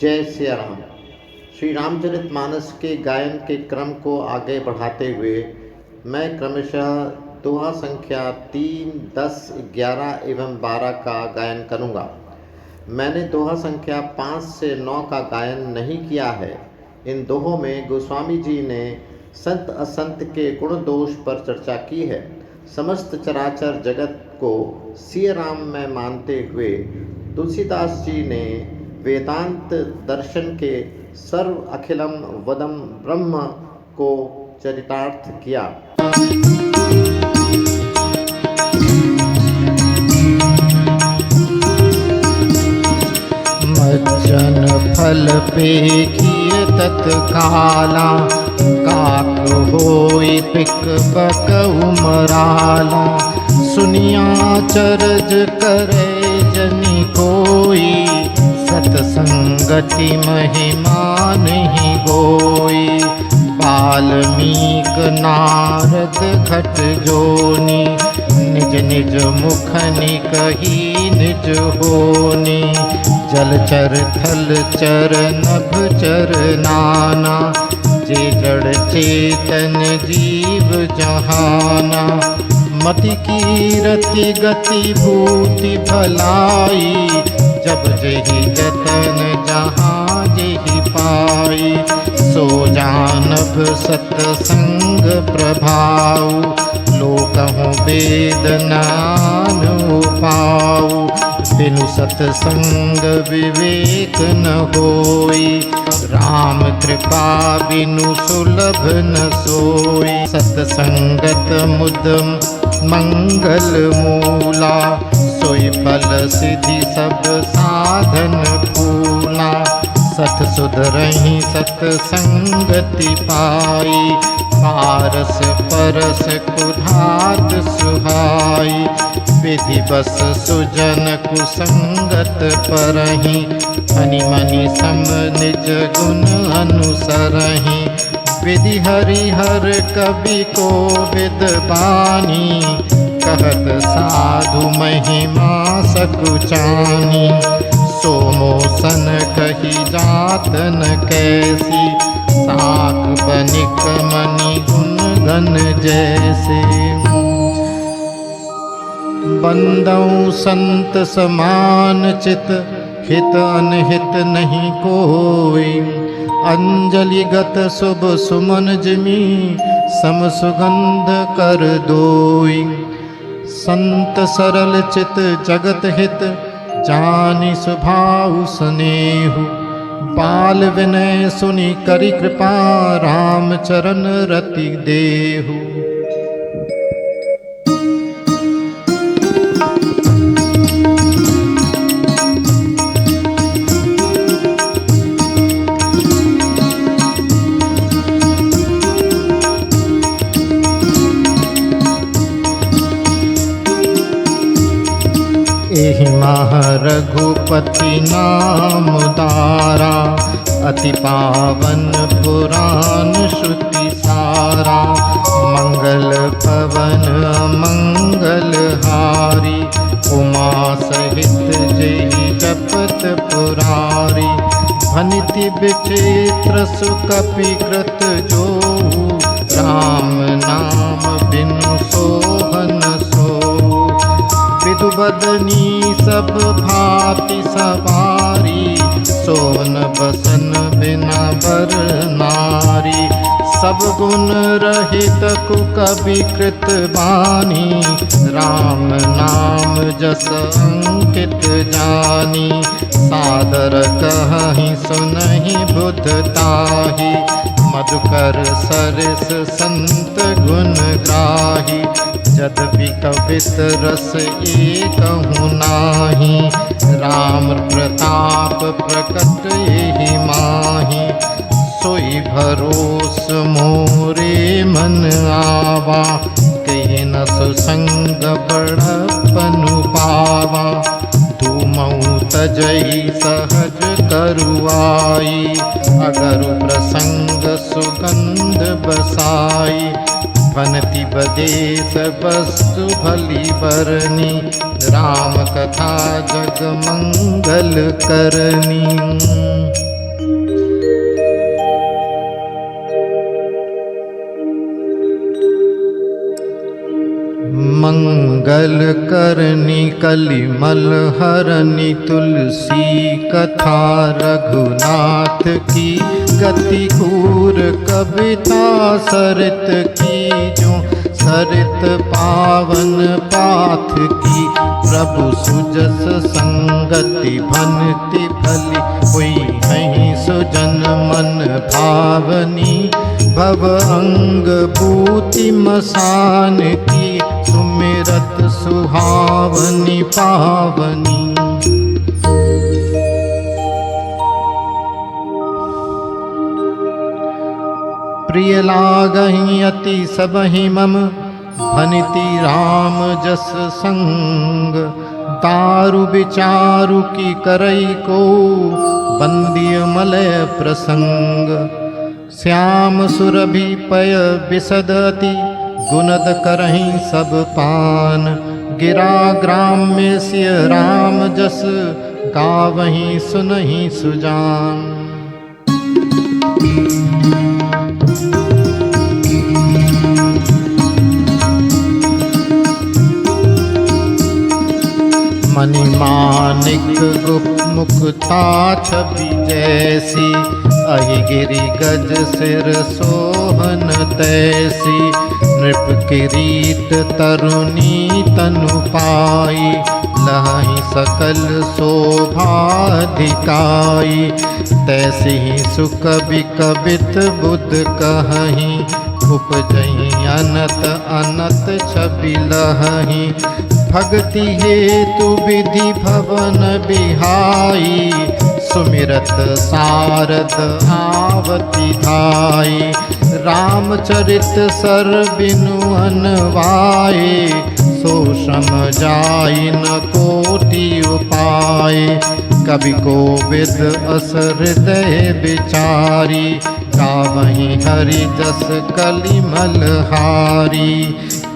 जय सिया राम। श्री रामचरितमानस के गायन के क्रम को आगे बढ़ाते हुए मैं क्रमशः दोहा संख्या 3, 10, 11 एवं 12 का गायन करूँगा। मैंने दोहा संख्या 5 से 9 का गायन नहीं किया है। इन दोहों में गोस्वामी जी ने संत असंत के गुण दोष पर चर्चा की है। समस्त चराचर जगत को सिया राम में मानते हुए तुलसीदास जी ने वेदांत दर्शन के सर्व अखिलम वदम ब्रह्म को चरितार्थ किया। मज्जन फल पेखिए तत्काला, काक होई पिक बकऊ मराला। सुनिया चरज करे जनि कोई, सतसंगति महिमा नहीं गोई। वाल्मीक नारद घट जोनी, निज निज मुखनि कही निज होनी। जलचर थलचर नभचर नाना, जे जड़ चेतन जीव जहाना। मति कीरति गति भूति भलाई, जब जेहि जतन जहाँ जेहि पाई। सो जानब सतसंग प्रभाऊ, लोकहु वेद नाम पाऊ। बिनु सतसंग विवेक न होई, राम कृपा बिनु सुलभ न सोई। सतसंगत मुदम मंगल मूला, सोई फल सिद्धि सब साधन पूना। सत सुधरहि सतसंगति पाई, पारस परस कुधात सुहाई। विधि बस सुजन कुसंगत परहि, हनि मनि सम निज गुण अनुसरहि। विधि हरिहर कवि को विद बानी, कहत साधु महिमा सकुचानी। सोमोसन कही जात न कैसी, साख बनिक मनि गुण गन जैसे। बंदौ संत समान चित, हित अनहित नहीं कोई। अंजलिगत शुभ सुमन जिमी, सम सुगंध कर दोई। संत सरल चित जगत हित, जानि स्वभाव स्नेहु। बाल विनय सुनि करि कृपा, राम चरण रति देहु। एहि माह रघुपति नाम दारा, अति पावन पुराण श्रुति सारा। मंगल पवन मंगल हारी, उमा सहित जेहि जपत पुरारी। भनिति विचित्र सुकपि कृत जोहु, राम नाम बिनु सोहन सोहु। विधु बदनी सब भांति सवारी, सोन बसन बिना बर नारी। सब गुण रहित कुकवि कृत बानी, राम नाम जस अंकित जानी। सादर कहहि सुनहि बुध ताहि, मधुकर सरिस संत गुण ग्राही। यद्यपि कवित रस एकहु नाही, राम प्रताप प्रकट एहि माही। सोई भरोस मोरे मन आवा, कहि न सुसंग बड़पनु पावा। धूमऊ तजहि सहज करुआई, अगरु प्रसंग सुगंध बसाई। फनति बदेश वस्तु भली बरनी, राम कथा जग मंगल करनी। सुमंगल करनी कलिमल हरनी तुलसी कथा रघुनाथ की गति कूर कविता सरित की जो सरित पावन पाथ की प्रभु सुजस संगति भनति भली हुई नहीं सुजन मन भावनी भव अंग भूति मसान की सुमिरत सुहावनी पावनी। प्रिय लागहि अति सबहि मम भनिति राम जस संग दारु विचारु की करई को बंदिय मलय प्रसंग श्याम सुरभि पय विसदति गुणद करहि सब पान गिरा ग्राम्य सिय राम जस गावहि सुनहि सुजान। मणिमाणिक गुप्त मुक्ता छवि जैसी अहि गिरि गज सिर सोहन तैसी नृप किरीट तरुणी तनु पाई लहि सकल शोभाधिकाई तैसी सुख विकबित बुध कहहि उपजहि अनत अनत छवि लहि भक्ति हेतु विधि भवन बिहाई सुमिरत सारद आवती धाई रामचरित सर बिनु अनवाए सो श्रम जाई न कोटि उपाय कवि कोविद अस हृदय विचारी गावहि हरि जस कलिमल हारी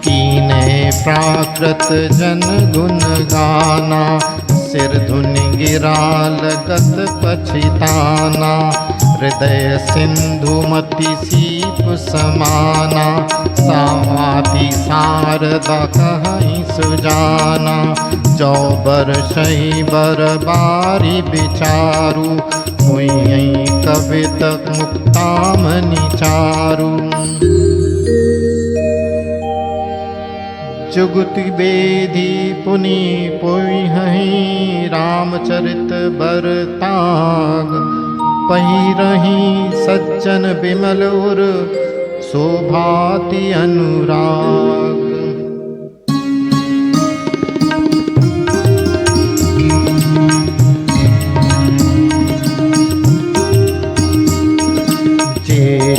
कीने प्राकृत जन गुण गाना सिर धुनि गिरा लगत पछिताना हृदय सिंधु मति सीप समाना सावाति शारदा कहि सुजाना जो बरसहि बर बारी विचारु हुई कवित मुक्तामणि चारु। जुगति बेदी पुनि पोइहि रामचरित बरताग पहिरहि सज्जन बिमल उर शोभाति अनुराग।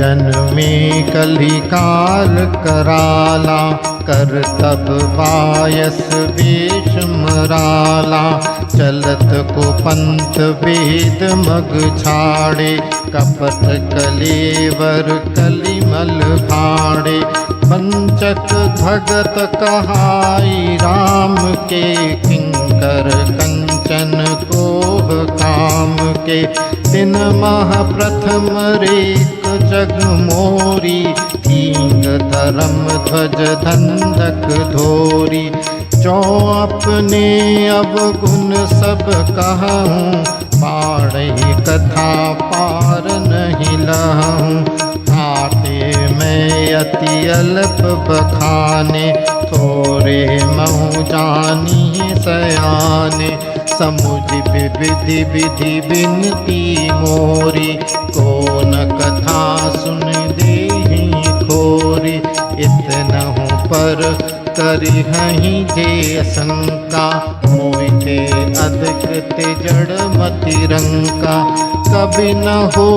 जन्मे कली काल कराला कर तब पायस वेश मराला चलत को पंथ वेद मग छाड़े कपट कलेवर कलिमल भाड़े पंचक भगत कहाई राम के किंकर कंचन कोह काम के दिन मह प्रथम रेक जग मोरी कींग धर्म ध्वज धंधक धोरी जो अपने अवगुण सब कहूँ पाड़े कथा पार नहीं लहूँ आटे में अति अल्प बखाने थोड़े महु जानी सयाने समुझ विधि विधि बिनती मोरी कौन कथा सुन देहि खोरी इतनहु पर करिहहि जे शंका मोहिते अधिक ते जड़ मति रंका कभी न हो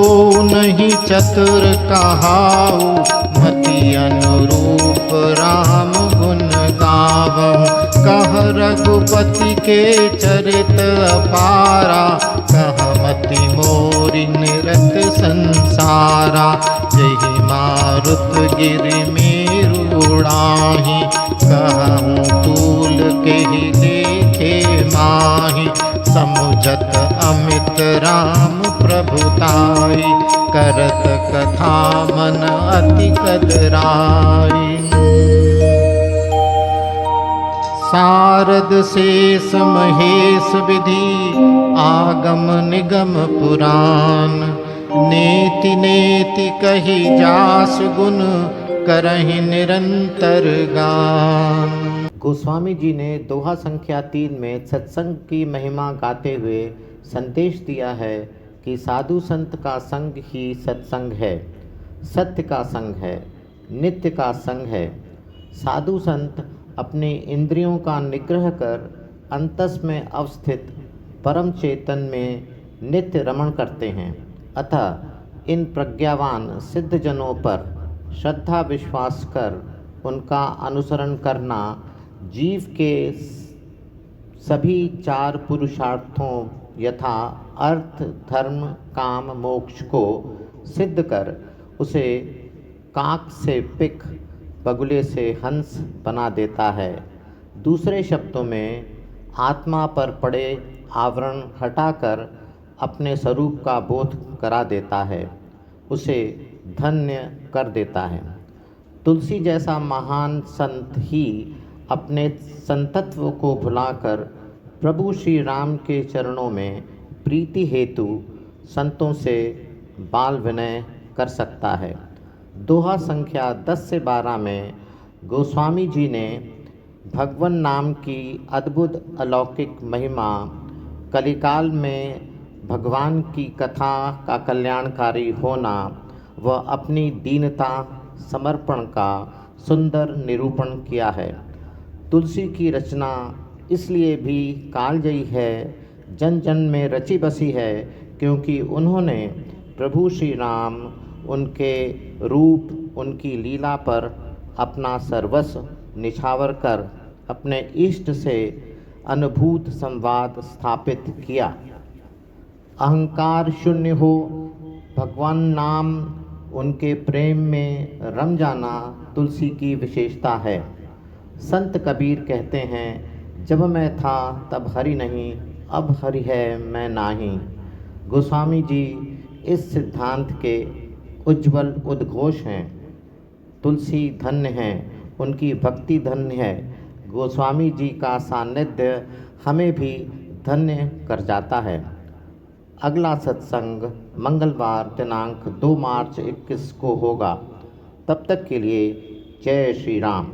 नहीं चतुर कहाऊ मति अनुरूप राम गुण गावहु कह रघुपति के चरित अपारा कह मति मोरी निरत संसारा जहि मारुत गिरि मेरु उड़ाहि कहूँ तूल के ही देखे माहि समुझत अमित राम प्रभुताई करत कथा मन अति कदराई। सारद शेष महेश विधि आगम निगम पुराण। नेति नेति कही जास गुण करहि निरंतर गान। गोस्वामी जी ने दोहा संख्या 3 में सत्संग की महिमा गाते हुए संदेश दिया है कि साधु संत का संग ही सत्संग है, सत्य का संग है, नित्य का संग है। साधु संत अपने इंद्रियों का निग्रह कर अंतस में अवस्थित परम चेतन में नित्य रमण करते हैं। अतः इन प्रज्ञावान सिद्ध जनों पर श्रद्धा विश्वास कर उनका अनुसरण करना जीव के सभी 4 पुरुषार्थों यथा अर्थ धर्म काम मोक्ष को सिद्ध कर उसे काक से पिक बगुले से हंस बना देता है। दूसरे शब्दों में आत्मा पर पड़े आवरण हटाकर अपने स्वरूप का बोध करा देता है, उसे धन्य कर देता है। तुलसी जैसा महान संत ही अपने संतत्व को भुलाकर प्रभु श्री राम के चरणों में प्रीति हेतु संतों से बाल विनय कर सकता है। दोहा संख्या 10 से 12 में गोस्वामी जी ने भगवान नाम की अद्भुत अलौकिक महिमा, कलिकाल में भगवान की कथा का कल्याणकारी होना व अपनी दीनता समर्पण का सुंदर निरूपण किया है। तुलसी की रचना इसलिए भी कालजयी है, जन जन में रची बसी है, क्योंकि उन्होंने प्रभु श्री राम, उनके रूप, उनकी लीला पर अपना सर्वस्व निछावर कर अपने इष्ट से अनुभूत संवाद स्थापित किया। अहंकार शून्य हो भगवान नाम, उनके प्रेम में रम जाना तुलसी की विशेषता है। संत कबीर कहते हैं, जब मैं था तब हरि नहीं, अब हरि है मैं नाही। गोस्वामी जी इस सिद्धांत के उज्जवल उद्घोष हैं। तुलसी धन्य हैं, उनकी भक्ति धन्य है। गोस्वामी जी का सानिध्य हमें भी धन्य कर जाता है। अगला सत्संग मंगलवार दिनांक 2 मार्च 21 को होगा। तब तक के लिए जय श्री राम।